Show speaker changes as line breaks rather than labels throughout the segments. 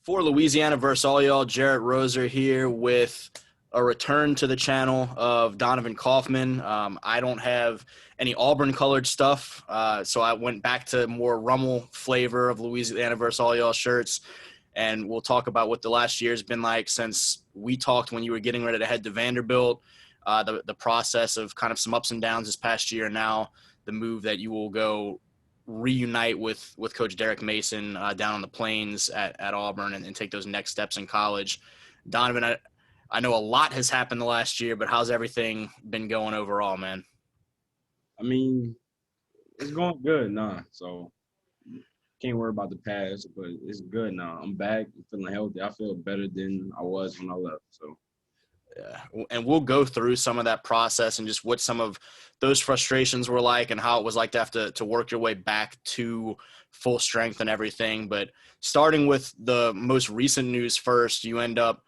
For Louisiana versus all y'all, Jarrett Roser here with a return to the channel of Donovan Kaufman. I don't have any Auburn colored stuff, so I went back to more Rummel flavor of Louisiana versus all y'all shirts, and we'll talk about what the last year's been like since we talked when you were getting ready to head to Vanderbilt, the process of kind of some ups and downs this past year, and now the move that you will go reunite with Coach Derek Mason down on the plains at Auburn and take those next steps in college. Donovan, I know a lot has happened the last year, but how's everything been going overall, man?
I mean, it's going good now, so can't worry about the past, but it's good now. I'm back, I'm feeling healthy. I feel better than I was when I left. So
Yeah. And we'll go through some of that process and just what some of those frustrations were like and how it was like to have to work your way back to full strength and everything. But starting with the most recent news first, you end up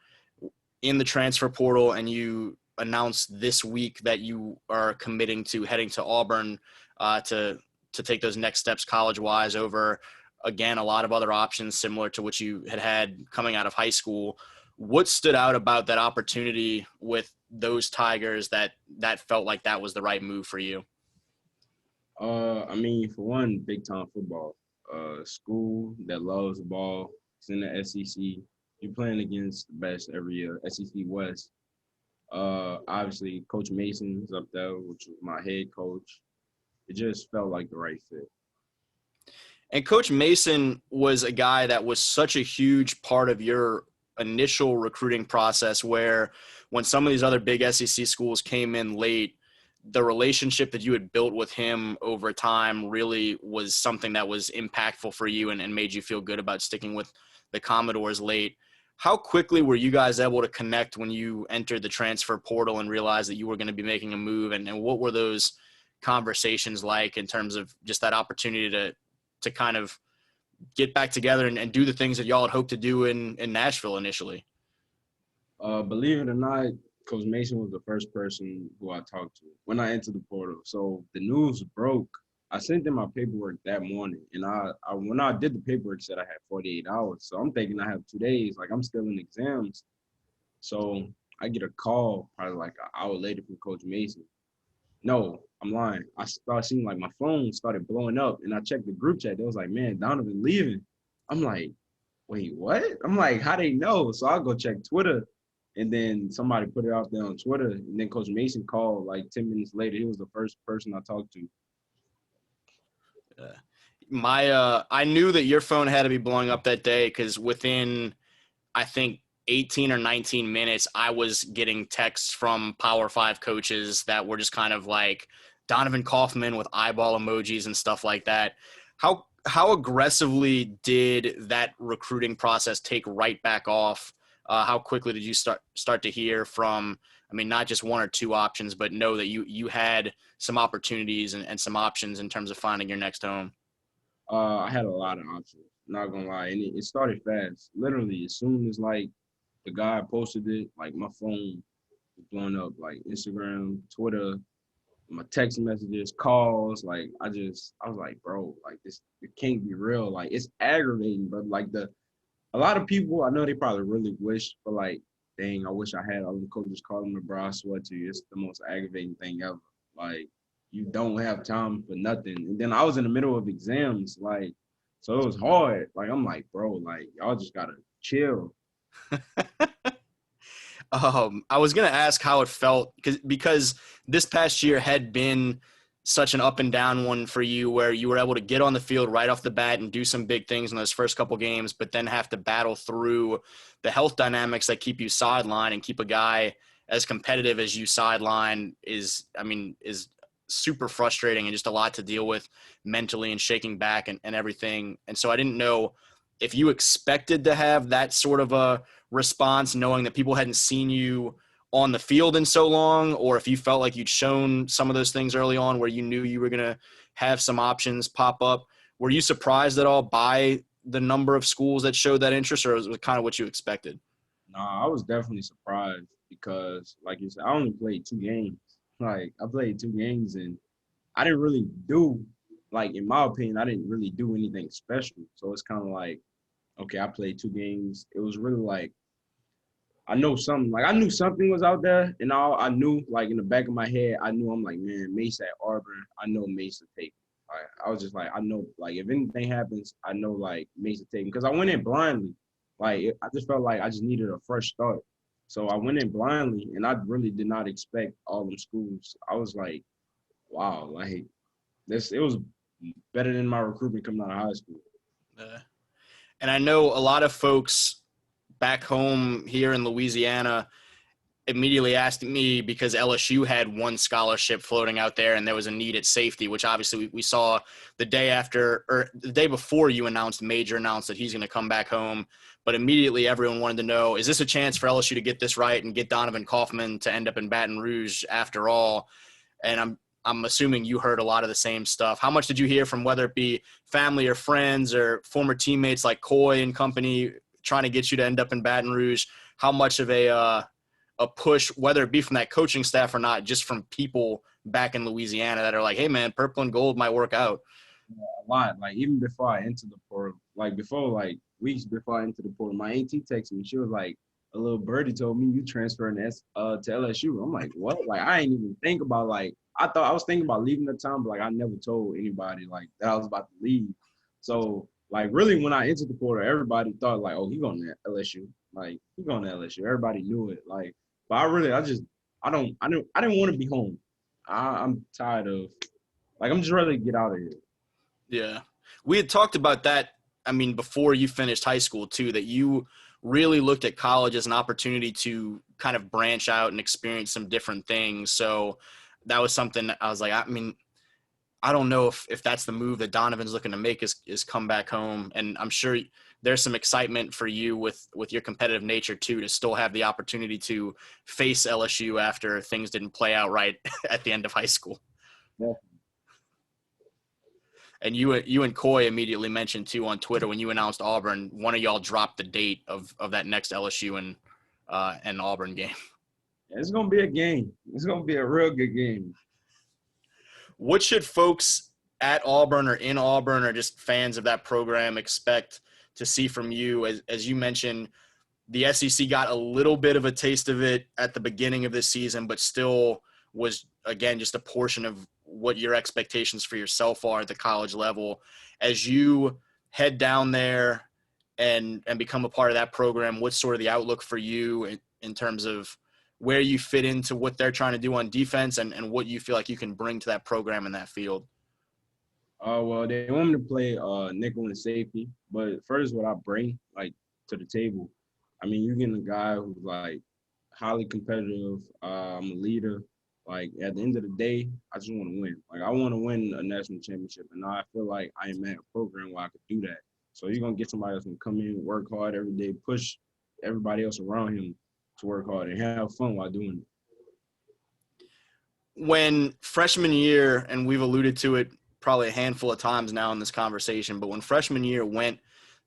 in the transfer portal and you announced this week that you are committing to heading to Auburn to take those next steps college-wise over, again, a lot of other options similar to what you had coming out of high school. What stood out about that opportunity with those Tigers that felt like that was the right move for you?
I mean, for one, big time football. School that loves the ball. It's in the SEC. You're playing against the best every year, SEC West. Obviously, Coach Mason's up there, which was my head coach. It just felt like the right fit.
And Coach Mason was a guy that was such a huge part of your initial recruiting process, where when some of these other big SEC schools came in late, the relationship that you had built with him over time really was something that was impactful for you and made you feel good about sticking with the Commodores late. How quickly were you guys able to connect when you entered the transfer portal and realized that you were going to be making a move? And what were those conversations like in terms of just that opportunity to kind of get back together and do the things that y'all had hoped to do in Nashville initially?
Believe it or not, Coach Mason was the first person who I talked to when I entered the portal. So the news broke. I sent in my paperwork that morning, and I when I did the paperwork, said I had 48 hours. So I'm thinking I have 2 days. Like I'm still in exams. So I get a call probably like an hour later from Coach Mason. No, I'm lying. I started seeing like my phone started blowing up, and I checked the group chat. They was like, "Man, Donovan leaving." I'm like, "Wait, what?" I'm like, "How they know?" So I go check Twitter, and then somebody put it out there on Twitter, and then Coach Mason called like 10 minutes later. He was the first person I talked to.
I knew that your phone had to be blowing up that day because within, I think, 18 or 19 minutes, I was getting texts from Power Five coaches that were just kind of like Donovan Kaufman with eyeball emojis and stuff like that. How aggressively did that recruiting process take right back off? How quickly did you start to hear from, I mean, not just one or two options, but know that you had some opportunities and some options in terms of finding your next home?
I had a lot of options. Not gonna lie, and it started fast. Literally, as soon as like the guy posted it, like my phone was blowing up, like Instagram, Twitter, my text messages, calls. Like I was like, bro, like this, it can't be real. Like it's aggravating, but like a lot of people, I know they probably really wish, but like, dang, I wish I had all the coaches calling me, bro. I swear to you, it's the most aggravating thing ever. Like you don't have time for nothing. And then I was in the middle of exams, like, so it was hard. Like I'm like, bro, like y'all just gotta chill.
I was gonna ask how it felt because this past year had been such an up and down one for you, where you were able to get on the field right off the bat and do some big things in those first couple games, but then have to battle through the health dynamics that keep you sidelined and keep a guy as competitive as you sideline is super frustrating and just a lot to deal with mentally and shaking back and everything. And so I didn't know if you expected to have that sort of a response, knowing that people hadn't seen you on the field in so long, or if you felt like you'd shown some of those things early on where you knew you were going to have some options pop up. Were you surprised at all by the number of schools that showed that interest, or was it kind of what you expected?
Nah, I was definitely surprised because, like you said, I only played 2 games. Like I played 2 games and I didn't really do, like in my opinion, I didn't really do anything special. So it's kind of like okay, I played 2 games. It was really like I know something. Like I knew something was out there, and all I knew, like in the back of my head, I knew I'm like, man, Mace at Auburn. I know Mace will take him. I was just like, I know, like if anything happens, I know like Mace will take him because I went in blindly. I just felt like I just needed a fresh start. So I went in blindly, and I really did not expect all them schools. I was like, wow, like this. It was better than my recruitment coming out of high school.
Uh, and I know a lot of folks back home here in Louisiana immediately asked me because LSU had one scholarship floating out there and there was a need at safety, which obviously we saw the day after or the day before you Major announced that he's going to come back home. But immediately everyone wanted to know, is this a chance for LSU to get this right and get Donovan Kaufman to end up in Baton Rouge after all? And I'm assuming you heard a lot of the same stuff. How much did you hear from whether it be family or friends or former teammates like Coy and company trying to get you to end up in Baton Rouge? How much of a push, whether it be from that coaching staff or not, just from people back in Louisiana that are like, hey, man, purple and gold might work out?
A lot. Like even before I entered the portal, like before, like weeks before I entered the portal, my auntie texted me. She was like, "A little birdie told me you transferring to LSU." I'm like, "What?" Like I ain't even think about like I thought I was thinking about leaving the town, but like I never told anybody like that I was about to leave. So like really, when I entered the portal, everybody thought like, "Oh, he going to LSU." Like he going to LSU. Everybody knew it. Like, but I didn't want to be home. I'm tired of like I'm just ready to get out of here.
Yeah. We had talked about that, I mean, before you finished high school, too, that you really looked at college as an opportunity to kind of branch out and experience some different things. So that was something I was like, I mean, I don't know if that's the move that Donovan's looking to make is come back home. And I'm sure there's some excitement for you with your competitive nature, too, to still have the opportunity to face LSU after things didn't play out right at the end of high school.
Yeah.
And you and Coy immediately mentioned too on Twitter when you announced Auburn, one of y'all dropped the date of that next LSU and Auburn game.
It's gonna be a game. It's gonna be a real good game.
What should folks at Auburn or in Auburn or just fans of that program expect to see from you? As you mentioned, the SEC got a little bit of a taste of it at the beginning of this season, but still was, again, just a portion of what your expectations for yourself are at the college level. As you head down there and become a part of that program, what's sort of the outlook for you in terms of where you fit into what they're trying to do on defense and what you feel like you can bring to that program in that field?
Well, they want me to play nickel and safety, but first, what I bring like to the table, I mean, you're getting a guy who's like highly competitive. I'm a leader. Like at the end of the day, I just want to win. Like I want to win a national championship, and I feel like I am at a program where I could do that. So you're gonna get somebody that's gonna come in, work hard every day, push everybody else around him to work hard and have fun while doing it.
When freshman year, and we've alluded to it probably a handful of times now in this conversation, but when freshman year went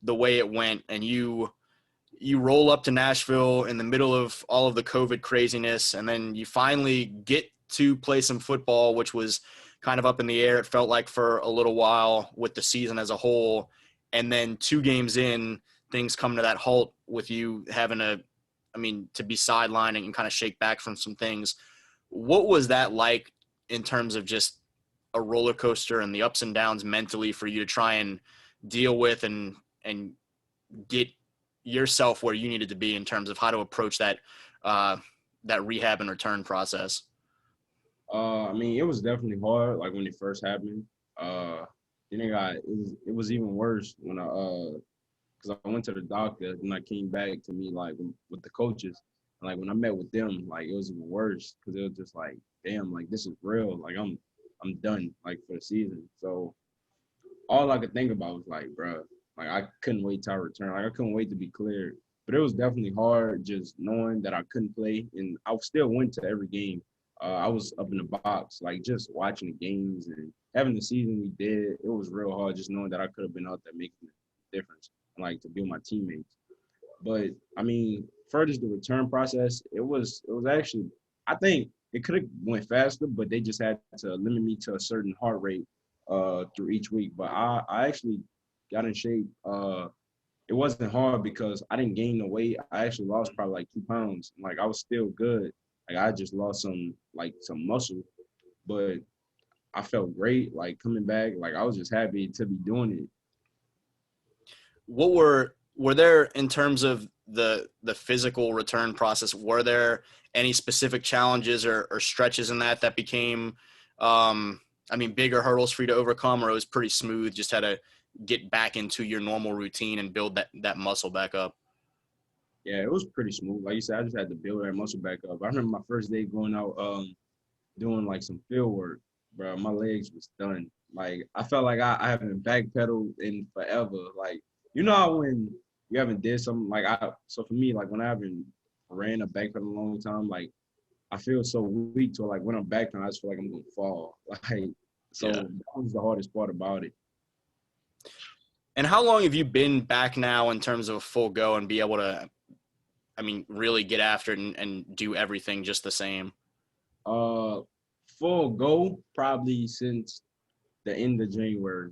the way it went and you roll up to Nashville in the middle of all of the COVID craziness, and then you finally get to play some football, which was kind of up in the air, it felt like, for a little while with the season as a whole. And then 2 games in, things come to that halt with you having to be sidelining and kind of shake back from some things. What was that like in terms of just a roller coaster and the ups and downs mentally for you to try and deal with and get yourself where you needed to be in terms of how to approach that rehab and return process?
I mean, it was definitely hard. Like when it first happened. Then it was even worse when because I went to the doctor and I came back to me like with the coaches. And, like when I met with them, like it was even worse because it was just like, damn, like this is real. Like I'm done like for the season. So all I could think about was like, bro, like I couldn't wait till I return. Like I couldn't wait to be cleared. But it was definitely hard just knowing that I couldn't play, and I still went to every game. I was up in the box, like just watching the games and having the season we did. It was real hard just knowing that I could have been out there making a difference and like to be with my teammates. But I mean, further the return process, it was actually I think it could have went faster, but they just had to limit me to a certain heart rate through each week. But I actually got in shape it wasn't hard because I didn't gain the weight. I actually lost probably like 2 pounds. Like I was still good. Like I just lost some muscle, but I felt great. Like coming back, like I was just happy to be doing it.
What were there in terms of the physical return process? Were there any specific challenges or stretches in that became, I mean, bigger hurdles for you to overcome, or it was pretty smooth? Just had to get back into your normal routine and build that muscle back up.
Yeah, it was pretty smooth. Like you said, I just had to build that muscle back up. I remember my first day going out, doing like some field work, bro. My legs was done. Like I felt like I haven't backpedaled in forever. Like you know how when you haven't did something like so for me, like when I haven't ran a backpedal in a long time, like I feel so weak to like when I'm back I just feel like I'm gonna fall. Like so
Yeah.
that was the hardest part about it.
And how long have you been back now in terms of a full go and be able to, I mean, really get after it and do everything just the same?
Uh Full go probably since the end of January.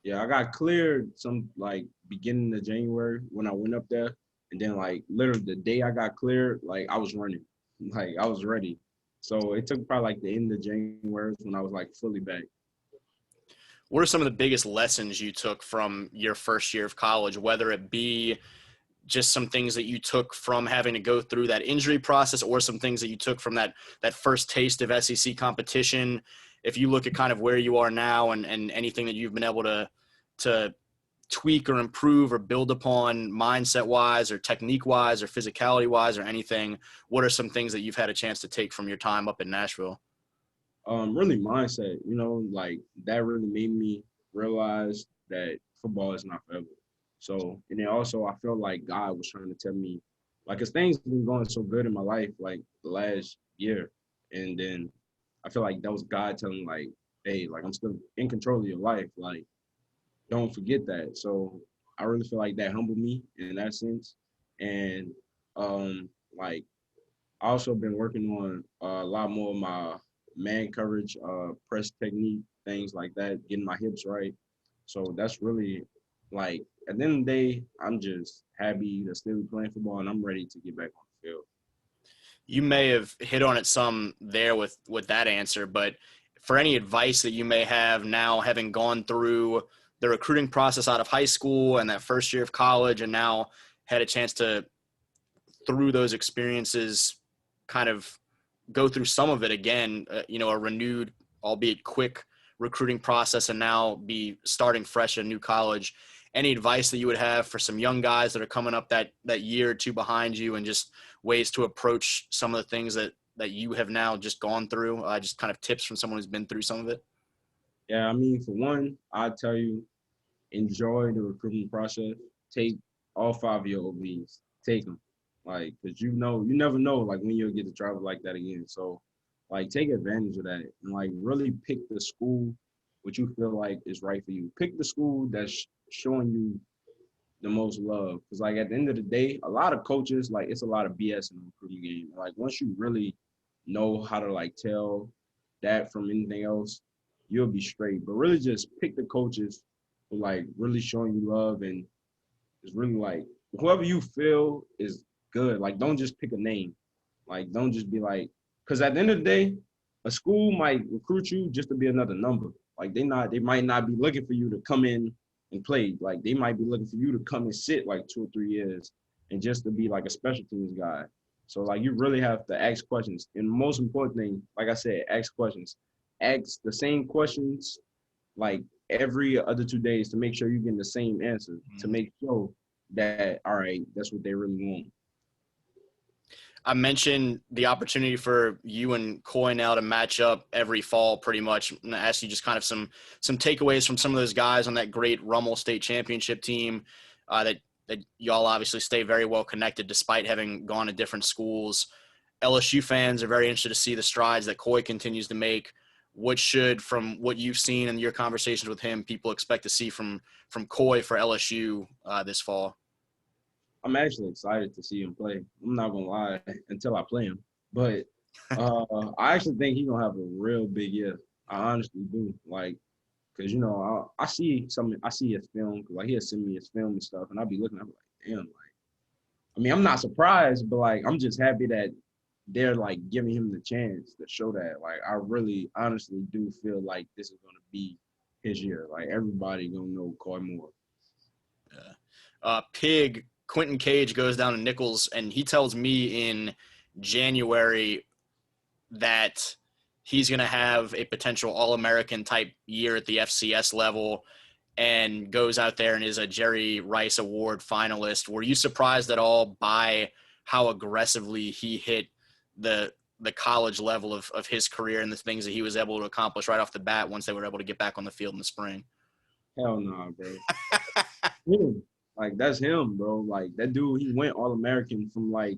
Yeah, I got cleared some like beginning of January when I went up there. And then like literally the day I got cleared, like I was running. Like I was ready. So it took probably like the end of January when I was like fully back.
What are some of the biggest lessons you took from your first year of college, whether it be just some things that you took from having to go through that injury process or some things that you took from that first taste of SEC competition? If you look at kind of where you are now and anything that you've been able to tweak or improve or build upon mindset wise or technique wise or physicality wise or anything, what are some things that you've had a chance to take from your time up in Nashville?
Really mindset, like that really made me realize that football is not forever. So, and then also I felt like God was trying to tell me, like, cause things been going so good in my life, like the last year. And then I feel like that was God telling like, hey, like I'm still in control of your life. Like, don't forget that. So I really feel like that humbled me in that sense. And like I also been working on a lot more of my man coverage, press technique, things like that, getting my hips right. So that's really like at the end of the day, I'm just happy to still be playing football and I'm ready to get back on the field.
You may have hit on it some there with that answer, but for any advice that you may have now, having gone through the recruiting process out of high school and that first year of college, and now had a chance to, through those experiences, kind of go through some of it again, a renewed, albeit quick recruiting process, and now be starting fresh at a new college. Any advice that you would have for some young guys that are coming up that year or two behind you, and just ways to approach some of the things that you have now just gone through, just kind of tips from someone who's been through some of it?
Yeah, I mean, for one, I tell you, enjoy the recruiting process. Take all 5 of your OBs. Take them, like, cause you never know, like when you'll get to travel like that again. So, like, take advantage of that and like really pick the school which you feel like is right for you. Pick the school that's showing you the most love, cause like at the end of the day, a lot of coaches like it's a lot of BS in the recruiting game. Like once you really know how to like tell that from anything else, you'll be straight. But really just pick the coaches who like really showing you love and is really like whoever you feel is good. Like don't just pick a name. Like don't just be like, because at the end of the day, a school might recruit you just to be another number. Like they might not be looking for you to come in and play. Like they might be looking for you to come and sit like 2 or 3 years and just to be like a special teams guy. So like you really have to ask questions. And the most important thing, like I said, ask questions. Ask the same questions like every other 2 days to make sure you're getting the same answer to make sure that all right, that's what they really want.
I mentioned the opportunity for you and Coy now to match up every fall pretty much. And I asked you just kind of some takeaways from some of those guys on that great Rummel State Championship team, that y'all obviously stay very well connected despite having gone to different schools. LSU fans are very interested to see the strides that Coy continues to make. What should, from what you've seen in your conversations with him, people expect to see from Coy for LSU this fall?
I'm actually excited to see him play. I'm not gonna lie until I play him, but I actually think he's gonna have a real big year. I honestly do. Like, Cause I see his film, cause like he'll send me his film and stuff, and I'll be looking, I'm like, damn, like, I mean, I'm not surprised, but like, I'm just happy that they're like giving him the chance to show that. Like, I really, honestly do feel like this is gonna be his year. Like, everybody gonna know Coy Moore.
Yeah. Pig Quinton Cage goes down to Nichols, and he tells me in January that he's going to have a potential All-American type year at the FCS level and goes out there and is a Jerry Rice Award finalist. Were you surprised at all by how aggressively he hit the college level of his career and the things that he was able to accomplish right off the bat once they were able to get back on the field in the spring?
Hell no, bro. Him. Like, that's him, bro. Like, that dude, he went All-American from like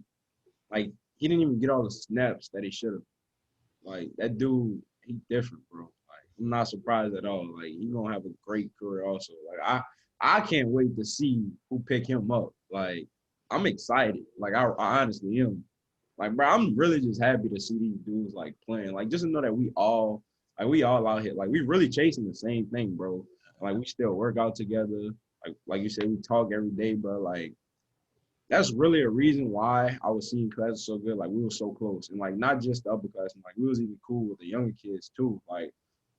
he didn't even get all the snaps that he should have. Like, that dude, he different, bro. Like, I'm not surprised at all. Like, he gonna have a great career also. Like, I can't wait to see who pick him up. Like, I'm excited. Like, I honestly am. Like, bro, I'm really just happy to see these dudes like playing. Like, just to know that we all out here. Like, we really chasing the same thing, bro. Like, we still work out together. Like you said, we talk every day, bro. Like, that's really a reason why I was seeing classes so good. Like, we were so close. And, like, not just the upper class. Like, we was even cool with the younger kids, too. Like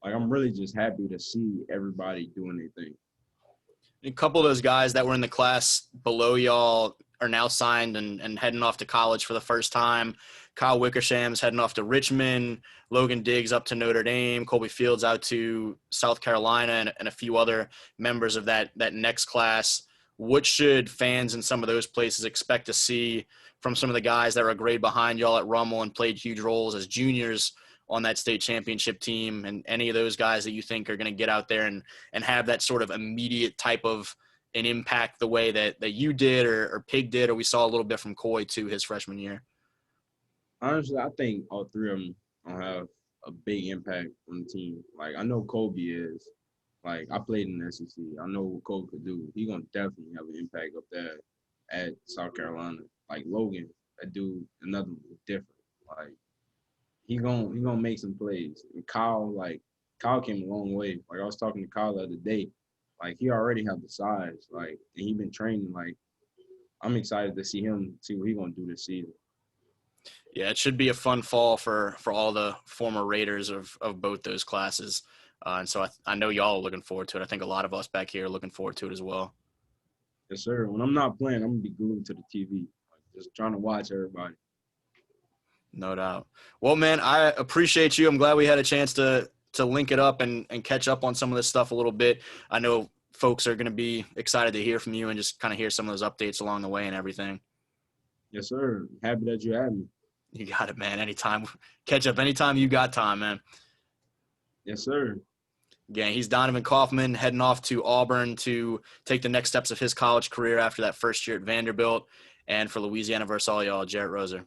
I'm really just happy to see everybody doing their thing.
A couple of those guys that were in the class below y'all are now signed and heading off to college for the first time. Kyle Wickersham's heading off to Richmond. Logan Diggs up to Notre Dame. Colby Fields out to South Carolina, and a few other members of that next class. What should fans in some of those places expect to see from some of the guys that were a grade behind y'all at Rummel and played huge roles as juniors on that state championship team, and any of those guys that you think are going to get out there and have that sort of immediate type of an impact the way that you did or Pig did, or we saw a little bit from Coy too his freshman year?
Honestly, I think all three of them will have a big impact on the team. Like, I know Kobe is. Like, I played in the SEC. I know what Kobe could do. He's going to definitely have an impact up there at South Carolina. Like, Logan, that dude, another one, different. Like, he gonna make some plays. And Kyle came a long way. Like, I was talking to Kyle the other day. Like, he already have the size. Like, and he been training. Like, I'm excited to see what he gonna do this season.
Yeah, it should be a fun fall for all the former Raiders of both those classes. And so I know y'all are looking forward to it. I think a lot of us back here are looking forward to it as well.
Yes, sir. When I'm not playing, I'm going to be glued to the TV, like, just trying to watch everybody.
No doubt. Well, man, I appreciate you. I'm glad we had a chance to link it up and catch up on some of this stuff a little bit. I know folks are going to be excited to hear from you and just kind of hear some of those updates along the way and everything.
Yes, sir. Happy that you had me.
You got it, man. Anytime. Catch up anytime you got time, man.
Yes, sir.
Again, he's Donovan Kaufman heading off to Auburn to take the next steps of his college career after that first year at Vanderbilt. And for Louisiana versus all y'all, Jarrett Roser.